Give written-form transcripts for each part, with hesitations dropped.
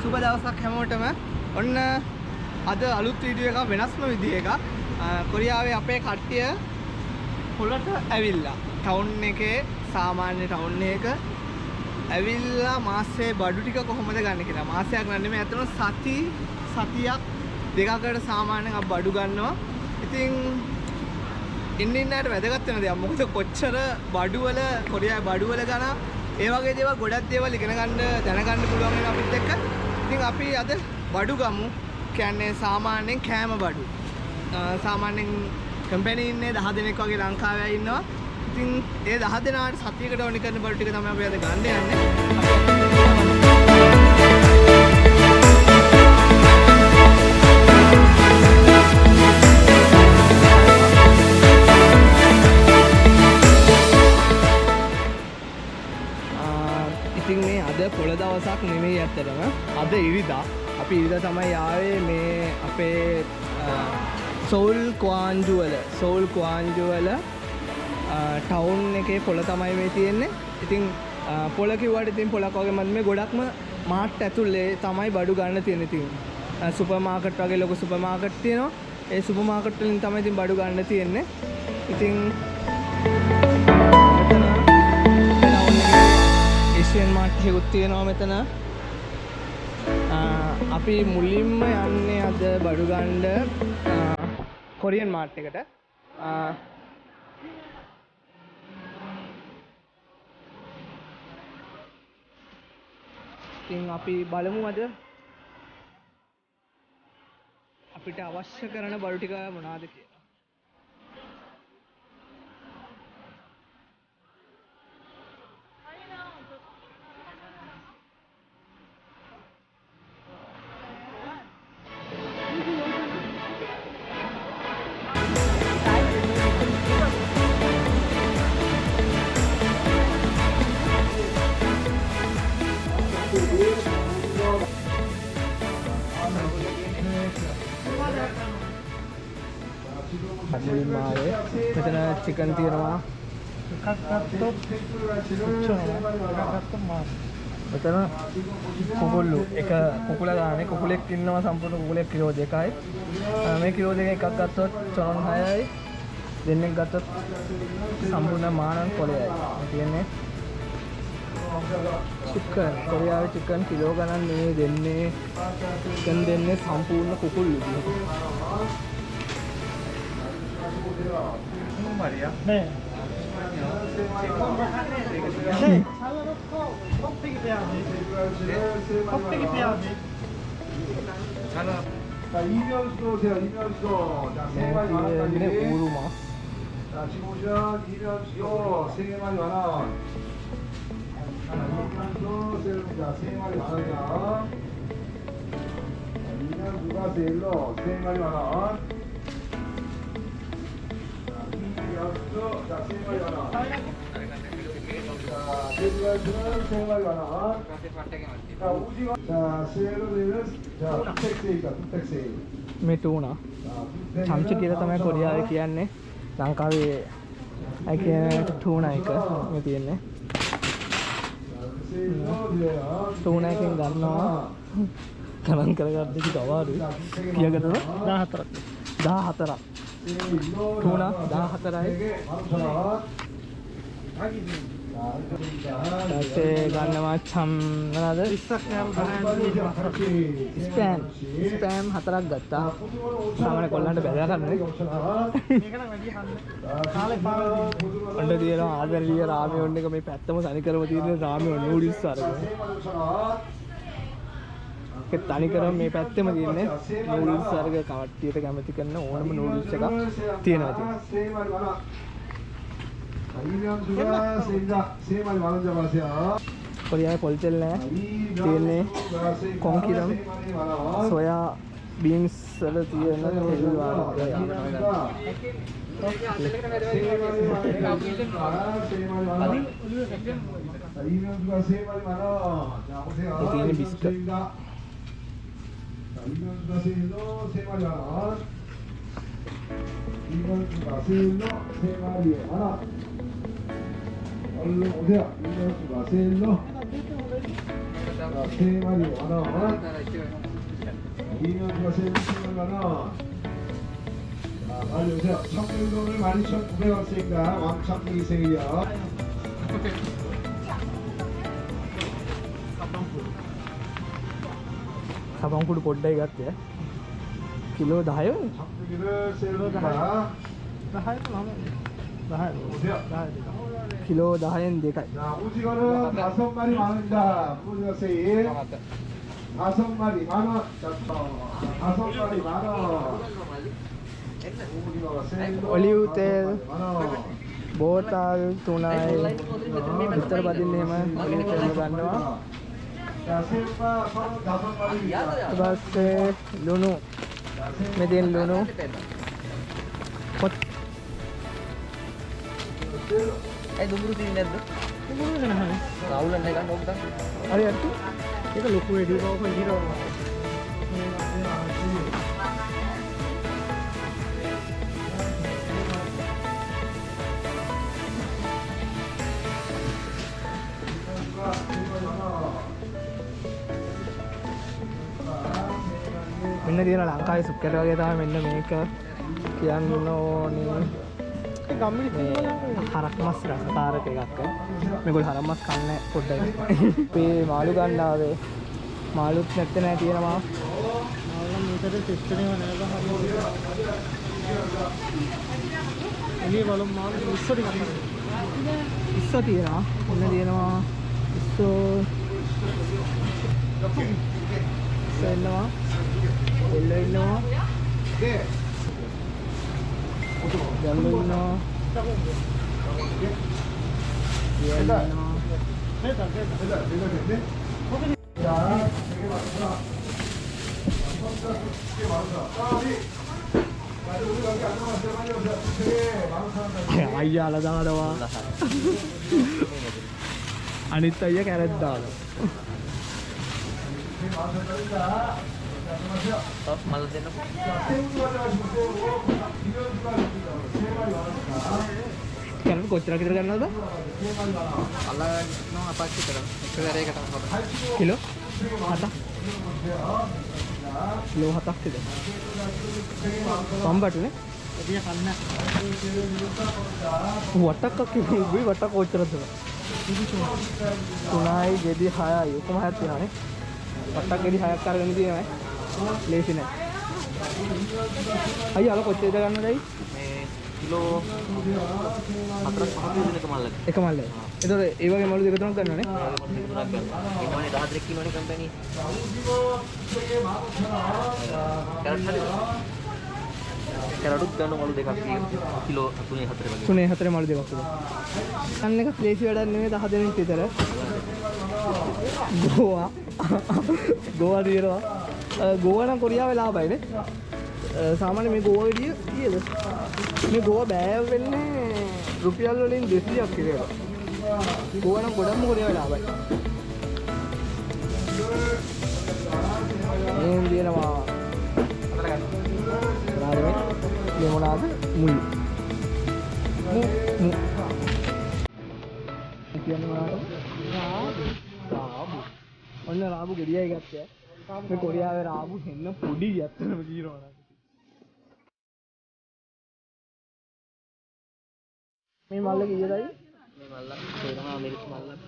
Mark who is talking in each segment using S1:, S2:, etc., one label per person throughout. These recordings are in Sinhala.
S1: සුබ දවසක් හැමෝටම. ඔන්න අද අලුත් වීඩියෝ එකක් වෙනස්ම විදිහ එකක්. කොරියාවේ අපේ කට්ටිය පොළට ඇවිල්ලා ටවුන් එකේ සාමාන්‍ය ටවුන් එක ඇවිල්ලා මාසේ බඩු ටික කොහොමද ගන්න කියලා. මාසයක් නෙමෙයි අතන සතියක් දෙකකට සාමාන්‍යයෙන් අපි බඩු ගන්නවා. ඉතින් ඉන්දියාවට වැදගත් වෙන දෙයක්. මොකද කොච්චර බඩු වල කොරියාවේ බඩු වල ගන්න ඒ වගේ දේවල් ගොඩක් දේවල් ඉගෙන ගන්න දැනගන්න පුළුවන් වෙන අපිත් එක්ක. ඉතින් අපි අද බඩු ගමු. කියන්නේ සාමාන්‍යයෙන් කෑම බඩු. සාමාන්‍යයෙන් කම්පැනි ඉන්නේ 10 දෙනෙක් වගේ ලංකාවේ ඉන්නවා. ඉතින් ඒ 10 දෙනාට සතියකට ඕනි කරන බඩු ටික තමයි අපි අද ගන්න යන්නේ. ඉතින් මේ අද පොළ දවසක් නෙමෙයි ඇත්තටම. අද ඉරිදා. අපි ඉරිදා තමයි ආවේ මේ අපේ සෝල් ක්වාන්ජු වල ටවුන් එකේ පොළ තමයි මේ තියෙන්නේ. ඉතින් පොළ කිව්වට ඉතින් පොළක් වගේ මේ ගොඩක්ම මාර්ට් ඇතුලේ තමයි බඩු ගන්න තියෙන්නේ. ඉතින් සුපර් මාකට් වගේ ලොකු සුපර් මාකට් තියෙනවා. ඒ සුපර් මාකට් වලින් තමයි ඉතින් බඩු ගන්න තියෙන්නේ. ඉතින් ඒෂියන් මාර්ට් එකකුත් තියෙනවා මෙතන. අපි මුලින්ම යන්නේ අද බඩු ගන්න කොරියන් මාර්ට් එකට. ඉතින් අපි බලමු අද අපිට අවශ්‍ය කරන බඩු ටික මොනවාද කියලා. මෙතන චිකන් තියෙනවා. මෙතන කුකුල්ලු එක කුකුලා ගානේ කුකුලෙක් ඉන්නවා සම්පූර්ණ කුකුලෙක් කිලෝ 2යි. මේ කිලෝ 2 එකක් ගත්තොත් චොරන් 6යි. දෙන්නෙක් ගත්තොත් සම්පූර්ණ මානන් කොලයයි. තියෙන්නේ චිකන් කොරියාවේ චිකන් කිලෝ ගණන් නෙමෙයි දෙන්නේ. චිකන් දෙන්නේ සම්පූර්ණ කුකුල්ලු. Maria. 네. 껍데기 빼야지. 껍데기 빼야지. 자, 이면수도 오세요. 이면수. 자, 3마리 만원까지. 오르마. 자, 지금 오션 이면수도 3마리 만원. 자, 이면수 자, 3마리 만원이야. 이면수가 세일로 3마리 만원. 자, 3마리 만원. 자, 돼지갈비는 3마리 만원. 자, 오징어. 자, 세일로 되면 자, 투택세일이다, 투택세일. මේ ටූනා. චම්ච කියලා තමයි කොරියාවේ කියන්නේ. ලංකාවේ අය කියන ටූනා එක මේ තියෙන්නේ. ටූනා එකෙන් ගන්නවා ගණන් කරගන්න කිසි අමාරුයි. කීයකටද? 14ක්. 14ක්. ටූනා 14යි. ඊට ගන්නවා චම් නේද? 20ක් ස්පෑම් 4ක් ගත්තා. සාමාන්‍ය කොල්ලන්ට බැලලා ගන්නනේ. මේක නම් වැඩි හන්න. කාලේ පාන ඔන්න දිනවා ආදරලිය රාමියොන් එක මේ පැත්තම තනිකරම තියෙන රාමියොන් නූඩල්ස් අරගෙන. ඒක තනිකරම මේ පැත්තෙම තියෙන්නේ නූඩල්ස් අරගෙන කවට්ටියට කැමති කරන ඕනම නූඩල්ස් එකක් තියෙනවා ඉතින්. කොරියාවේ පොල්තෙල් නෑ තියෙන්නේ කොන්කිරම් සොයා බීන්ස් වල තියෙන තෙල් වාරය. තියෙන බිස්කට් 얼른 오세요. 이면수 마셀로. 자,
S2: 빨리 오세요. 청등동을 12,900원씩입니다. 왕창 이세요.
S1: සබංකුඩු පොඩ්ඩයි ගත්තේ කිලෝ 10 වෙනි
S2: 청등이를 세우니까
S1: 10 කිලෝ 10න් දෙකයි
S2: 자, 오징어는 5마리 만원입니다. 오징어 세일 5마리 만원. 5마리 만원. 오징어가 세일
S1: ඔලිව් තෙල්
S2: 만원.
S1: බෝතල් 3යි විතර බදින්න එහෙම ඔලිව් තෙල් ගන්නවා
S2: 자, 새우가 35마리입니다.
S1: ඊට පස්සේ ලුණු මෙතෙන් ලුණු පොත්
S3: ඒ දුඹුරු තියෙන්නේ නැද්ද?
S1: දුඹුරු නැහැ
S3: රවුලක් නැහැ ගන්න ඕක තමයි.
S1: හරි අට්ටි ඒක ලොකු වැඩි කවක ඉතිරවනවා මෙන්න තියෙන ලංකාවේ සුක්කර වගේ තමයි මෙන්න මේක කියන්න ඕනේ හරක් මස් රසකාරක එකක් මේගොල්ලෝ හරක් මස් කන්නේ පොඩ්ඩයි මේ මාළු ගන්න ආවේ මාළුත් නැත්තේ නෑ තියෙනවා මාළු මේකට සිස්ටම් එක නෑ එළිය බලමු මාළු ඉස්සර ඉස්සර තියෙනවා මෙන්න තියෙනවා ඉස්සෝ ඉන්නවා එල්ල ඉන්නවා ජල්ලු ඉන්නවා අයියාලා දානවා අනිත් අයියා කැරට් දානවා
S3: මල් දෙන්න.
S1: කැරට් කොච්චර විතර ගන්නවද?
S3: අල්ලගන්නවා අපක් විතර. එක දරයකට
S1: කිලෝ 7ක්. කිලෝ 7ක් විතර. පම්බටුනේ. එදියා කන්න. වට්ටක්ක කිව්වේ උඹේ වට්ටක්ක කොච්චරද? 3යි ගෙඩි 6යි ඔක්කොම 6ක් තියෙනවානේ. වට්ටක් ගෙඩි 6ක් අරගෙන තියෙනවා. ලේසි නෑ. අයියා අල කොච්චරද ගන්නදයි?
S3: මේ කිලෝ 4ක් 5ක් දෙන එක මල්ලක.
S1: එක මල්ලේ. එතකොට ඒ වගේ මලු දෙක තුනක් ගන්නවනේ.
S3: ඉන්නවනේ 13 කිලෝනේ කම්පැනි. කැරටුත් ගන්න මලු දෙකක් කිලෝ 3 4 වගේ.
S1: 3 4 මලු දෙකක් විතර. අන්න එක ලේසි වැඩක් නෙමෙයි 10 දෙනෙක් විතර. ගෝවා දිරවා. ගෝවා නම් කොරියාවේ ලාභයිනේ. සාමාන්‍ය මේ ගෝවා ගෙඩිය කීයද? මේ ගෝවා බෑව වෙන්නේ රුපියල් වලින් 200ක් කියලා. ගෝවා නම් ගොඩක්ම කොරියාවේ ලාභයි. මේ දිනනවා මේ මොනවාද? මුයි. කියන්නේ මොනවාද? රාබු. ඔන්න රාබු ගෙඩියයි ගත්තේ. මේ කොරියාවේ රාබු හෙන්න පොඩි යත්තනම කියනවා. මේ මල්ල කීයදයි?
S3: මේ මල්ල තේරෙනවා අමෙරික මල්ලක්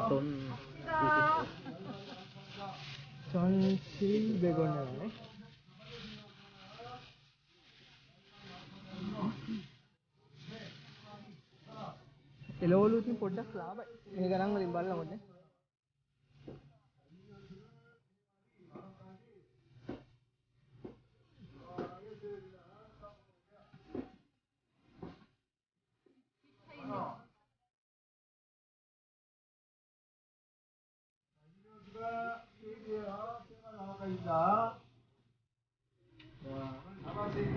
S3: ටොන් 260.
S1: ටොන් සීල් බෙගොන්නනේ. එළවලු ඉතින් පොඩ්ඩක් ලාභයි. මේ ගණන් වලින් බලනකොට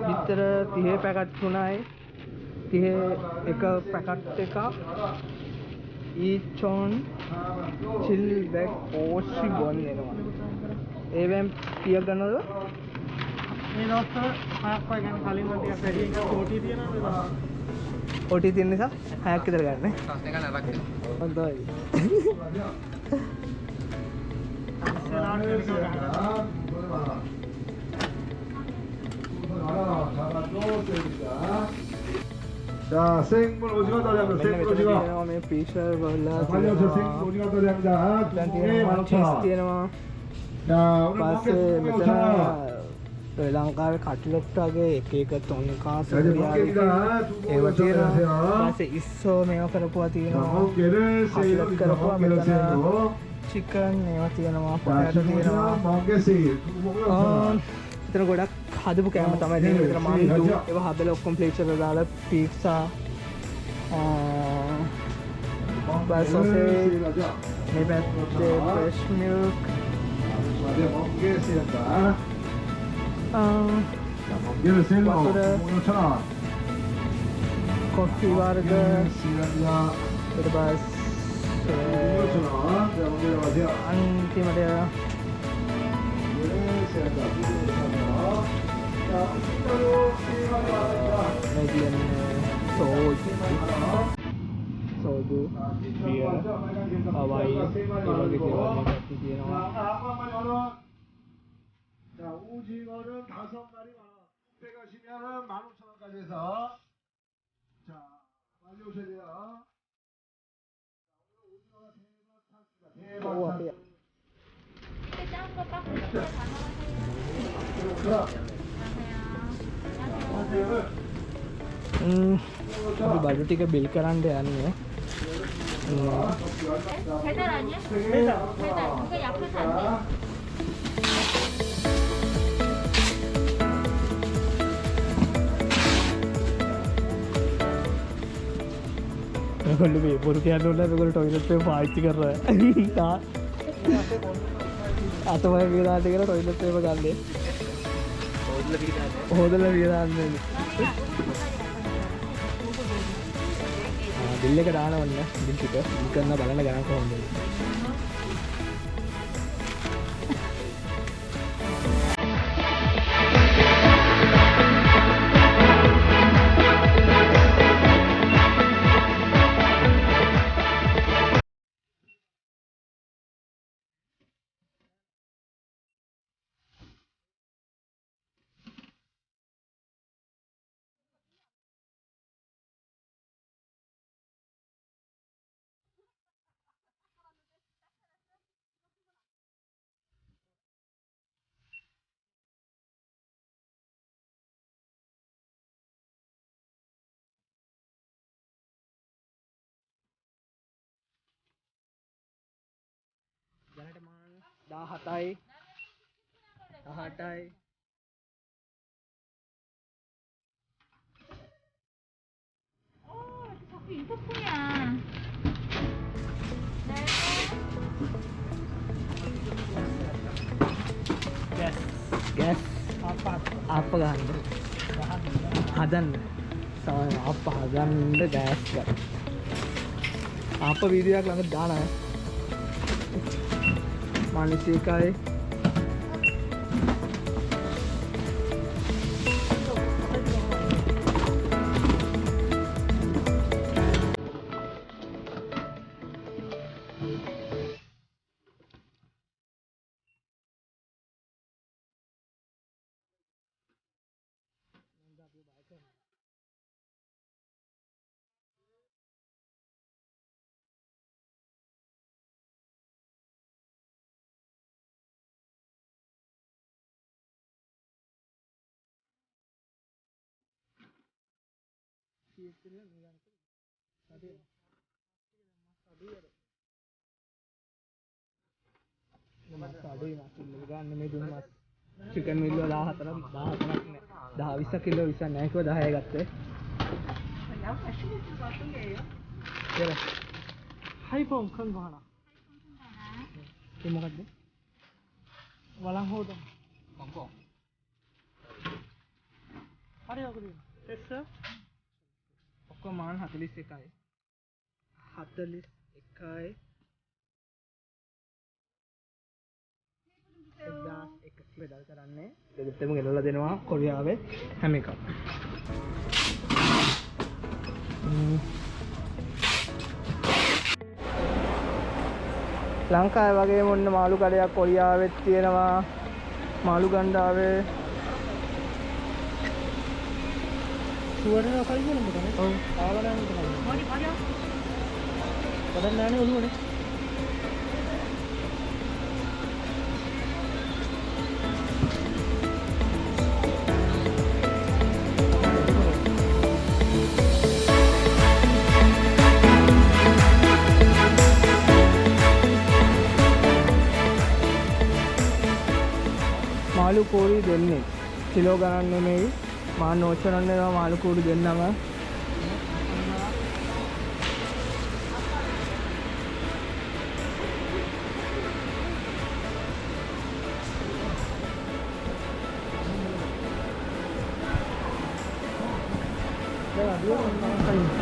S1: විතර 30 පැකට් 3යි 30 එක පැකට් එකක් ඊචොන් චිල් බැග් ඕෂි බොන් එනවා. ඒවෙන් කීයක් ගන්නවද? මේ දවස්වල 6ක් වගේ ගන්න කලින් නම් ටිකක් වැඩි එක OT තියෙනවා. OT තියෙන නිසා 6ක් විතර ගන්න.
S3: ප්‍රශ්න ගන්න නරක.
S1: හොඳයි.
S2: 자, 생물 오징어 도리합니다.
S1: මෙන්න
S2: 생물
S1: මෙතන
S2: 오징어.
S1: තියෙනවා මේ ෆීචර් වල
S2: 빨리 오세요. 생물 오징어 도리합니다. 두
S1: දැන්
S2: 봉에
S1: තියෙනවා
S2: 15,000원.
S1: චීස් තියෙනවා
S2: 자, 오늘
S1: පස්සේ
S2: 먹게
S1: මෙතන
S2: 5,000원.
S1: ශ්‍රී ලංකාවේ කට්ලට් වගේ එක එක තොන්කාස
S2: 자, 이제 먹게입니다. 두
S1: ඒව
S2: 봉에
S1: තියෙනවා
S2: 5,000원.
S1: පස්සේ ඉස්සෝ මේවා කරපුවා
S2: 자,
S1: තියෙනවා
S2: 멍게를 세일로
S1: 아,
S2: 드립니다. 멍게를
S1: 그렇고
S2: 세일로.
S1: චිකන් ඒවා තියෙනවා
S2: 자,
S1: පොටෑටෝ තියෙනවා
S2: 기본은 멍게 세일. 두 봉에 5,000원.
S1: එතන ගොඩක් හදපු කෑම තමයි තියෙන්නේ. මෙතන මන්දු
S2: ගජා.
S1: ඒවා හදලා ඔක්කොම ප්ලේට් වල දාලා පීට්සා
S2: 멍게를
S1: sausage.
S2: 세일하자.
S1: මේ පැත්තේ ෆ්‍රෙෂ් මිල්ක්
S2: 자, 멍게 세일한다. 자, 멍게를 세일로. 두
S1: 와꾸를.
S2: 봉에 5,000원.
S1: කොෆි වර්ග
S2: 세일합니다.
S1: ඊට පස්සේ
S2: 5,000원. 자, 멍게 들어가세요.
S1: අන්තිමට මේ කියන්නේ සෝජු බියර් හවයි ඒ වගේ දේවල් මේ පැත්තේ තියෙනවා
S2: 자, 오징어는 5마리 10,000원. 빼가시면은 15,000원까지 해서. 자, 빨리 오셔야 돼요.
S1: ඕ අපේ අපි බඩු ටික බිල් කරන්න යන්නේ
S4: 배달 아니야? 배달. 이거 약해서 안 돼.
S1: ඒගොල්ලෝ මේ බොරු කියන්න ඕනේ මේගොල්ලෝ ටොයිලට් එක පාවිච්චි කරලා අතමය විලාට කියලා ටොයිලට් එක ගන්නේ
S3: හොදලා පිටාද.
S1: හොදලා විලාන්නේ බිල් එක දානවන්න බිල් ටික බිල් කරන බලන්න ගණන් කොහොමද දැනට මාන 17යි 18යි
S4: 자꾸 인터폰이야.
S1: ගෑස් අප ගන්න හදන්න අප හදන්න ගෑස් ගන්න අප වීඩියක් ළඟ දාන මානසිකයි ගන්න මේ දුන්නත් චිකන් මිල්ල 14ක් නෑ 10 20 කිලෝ විසක් නෑ කිව්ව 10 ගත්තේ කියලා 하이폰 큰 거 하나 이게 뭐가지? 와랑 호동 뻥뻥 하래요 그림 됐어? ඔක්කොම 41යි 41යි 1100 බෙදල් කරන්නේ දෙකටම ගෙනල්ලා දෙනවා කොරියාවේ හැම එකක් ලංකාවේ වගේම ඔන්න මාළු කඩයක් කොරියාවෙත් තියෙනවා. මාළු ගණ්ඩාවේ. සුවරේ ඔකයි කියන්නේ. ඔව්. ආවරණ තමයි. මොඩි මොඩි. පදන්න නැනේ ඔළුවනේ. මාළු කෝරි දෙන්නේ කිලෝ ගණන් නෙමෙයි මාන්න ඕච්චරන්න ඒවා මාළු කෝරි දෙන්නම දැන් අදියෝ